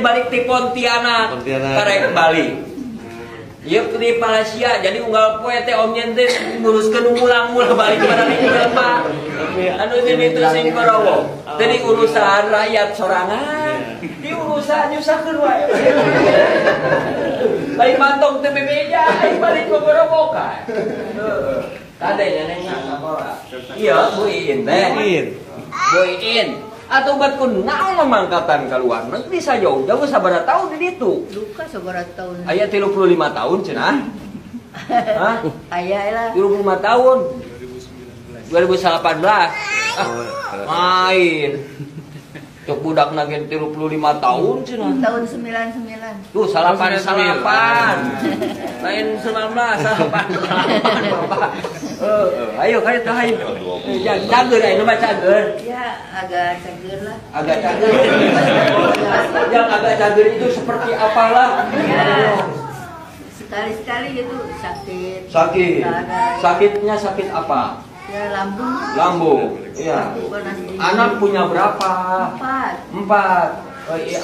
Balik di Pontianak, karek Bali. Yuk di Malaysia, jadi unggal poe teh om yen teh nguruskeun ulang-ulang balik barang itu Pak. Anu teh itu sing karawo. Tadi urusan rakyat sorangan, di urusan nyusahkeun wae. Lain mantong teh bebeja, aing balik ke Gorobokan. Heeh. Kadenya nengna sakola. Iya, Bu Iin teh. Bu Iin. Atau buat kun naon mangkatan ke luar negeri saja jauh sabaraha tahun di ditu. Luka sabaraha tahun. Aya 35 tahun cenah. Hah? Aya lah. 35 tahun. 2018. Main. Cok budak nage 35 tahun cenah. Tahun 99. Tuh salapan. Lain 19 salapan. Ayo kayu tah ayo. Cager ayo mah cager. Ya agak cager lah. Agak cager. Yang agak cager itu seperti apalah? Ya. Sekali-sekali gitu sakit. Sakit. Sakitnya sakit apa? Ya lambung. Lambung. Iya. Anak punya berapa? 4.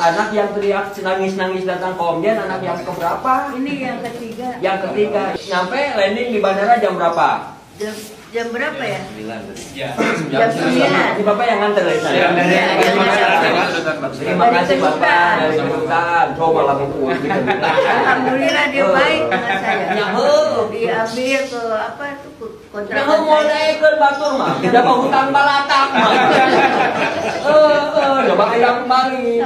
Anak yang teriak nangis-nangis datang ke Om Jen, anak yang keberapa? Ini yang ketiga. Yang ketiga. Nyampe landing di bandara jam berapa? Jam berapa ya? Jam 9. Ini Bapak yang nganter dari saya. Terima kasih Bapak dari Kedutaan. Coba lah mengukur. Alhamdulillah dia baik sama saya. Nyaho. Diambil ke apa itu kontrakan. Nyaho mau naikkan batur mah. Tidak mau hutang balatak mah. Coba ayam kembali.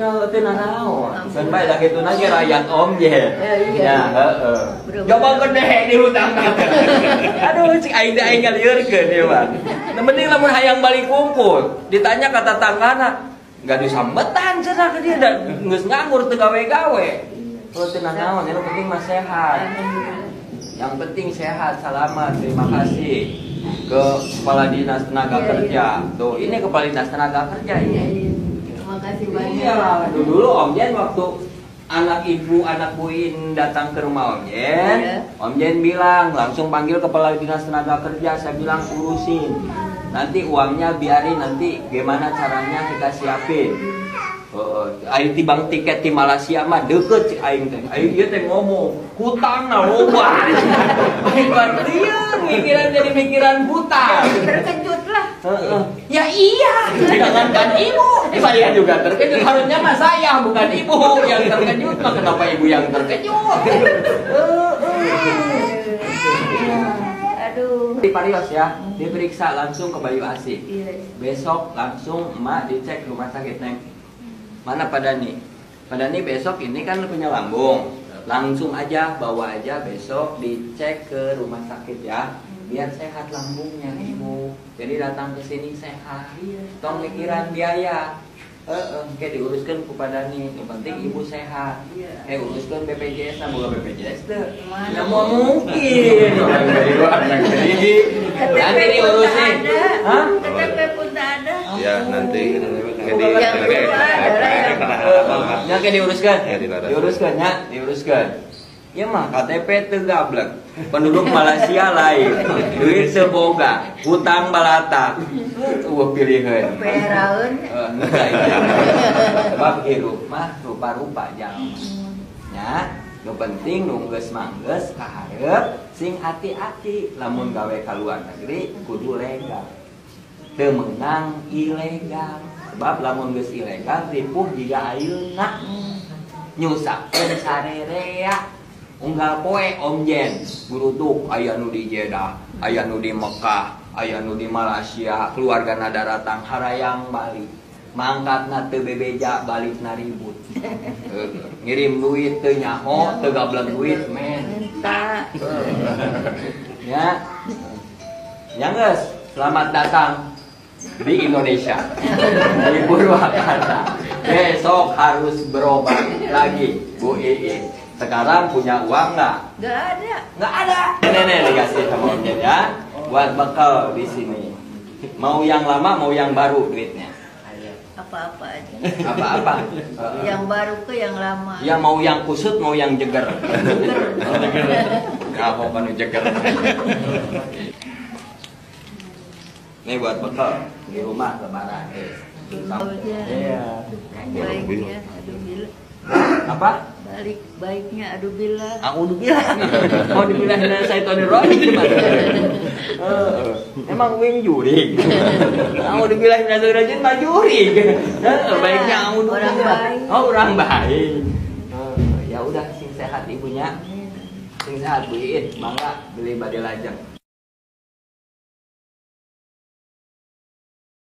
Nyaho itu nanaon. Dan baik lagi itu nanya rakyat Om Jen. Ya, coba gede di hutang. Aduh, cik aing teh aing ngalieureun ieu mah. Nah, mending lamun hayang balik kumpul, ditanya kata tanggana, enggak disambetan cenah ke dia da geus nganggur teu gawe-gawe. Heuh teu naon, yang penting mah sehat. Yang penting sehat, selamat. Terima kasih ke Kepala Dinas Tenaga Kerja. Tuh, ini Kepala Dinas Tenaga Kerja ini. Terima kasih banyak. Iya, dulu Om Jen waktu anak ibu, anak buin datang ke rumah Om Jen, Om Jen bilang langsung panggil Kepala Dinas Tenaga Kerja, saya bilang urusin, nanti uangnya biarin nanti gimana caranya kita siapin. Aing tibang tiket di Malaysia mah deket cik aing teh. Aing ieu teh ngomong, hutang na loba. Aing bareng pikiran jadi pikiran buta. Terkejut lah. Ya iya, jangankan ibu. Saya juga terkejut, harusnya mah saya bukan ibu yang terkejut. Mah kenapa ibu yang terkejut? Aduh. Di Parios ya, diperiksa langsung ke Bayu Asih. Besok langsung emak dicek rumah sakit Neng. Mana Pak Dani? Pak Dani besok ini kan punya lambung. Langsung aja bawa aja besok dicek ke rumah sakit ya. Biar sehat lambungnya ibu. Jadi datang ke sini sehat. Tong mikiran biaya. Kayak diuruskan ke Pak Dani. Yang penting ibu sehat. Uruskan BPJS, namun BPJS tuh. Ya mau mungkin. Dari luar negeri. Nanti diurusin. Hah? KTP pun tak ada. Ya nanti ya kayak diuruskan. Diuruskan ya, diuruskan. Ya mah KTP teu gablek. Penduduk Malaysia lain. Duit seboga, hutang balata. Eueuh piliheun. Peraeun. Sebab hirup mah rupa-rupa jalma. Nya, nu penting nu geus manggeus ka hareup sing hati-hati lamun gawe ka luar negeri kudu legal. Teu meunang ilegal. Sebab lamun geus ilegal ripuh jiga ayeuna. Nyusahkeun sarerea. Unggal poe Om Jen, gurutuk aya nu di Jeddah, aya nu di Mekah, aya nu di Malaysia, keluargana datang harayang balik. Mangkatna teu bebeja balikna ribut. Ngirim duit teu nyaho, teu gableng duit menta. Ya. Ya geus, selamat datang di Indonesia. Di Purwakarta. Besok harus berobat lagi, Bu Iin. Sekarang punya uang nggak? Nggak ada. Nggak ada. Nenek dikasih sama Om Jen ya, buat bekal di sini. Mau yang lama, mau yang baru duitnya. Apa-apa aja. Apa-apa. Yang baru ke yang lama. Ya mau yang kusut, mau yang jeger. Jeger. Apa nu jeger? Ini buat bekal di rumah lebaran. Iya. Iya. Baik ya. Aduh, Apa? Balik baiknya aduh bilang. Aku udah bilang. Mau dibilang Saitoni Roy gimana? Emang wing juri. Aku udah bilang Saitoni Roy mah juri. Baiknya aku udah Orang baik. Oh, orang baik. Ya udah sing sehat ibunya. Sing sehat Bu Iin, mangga beli badai lajang.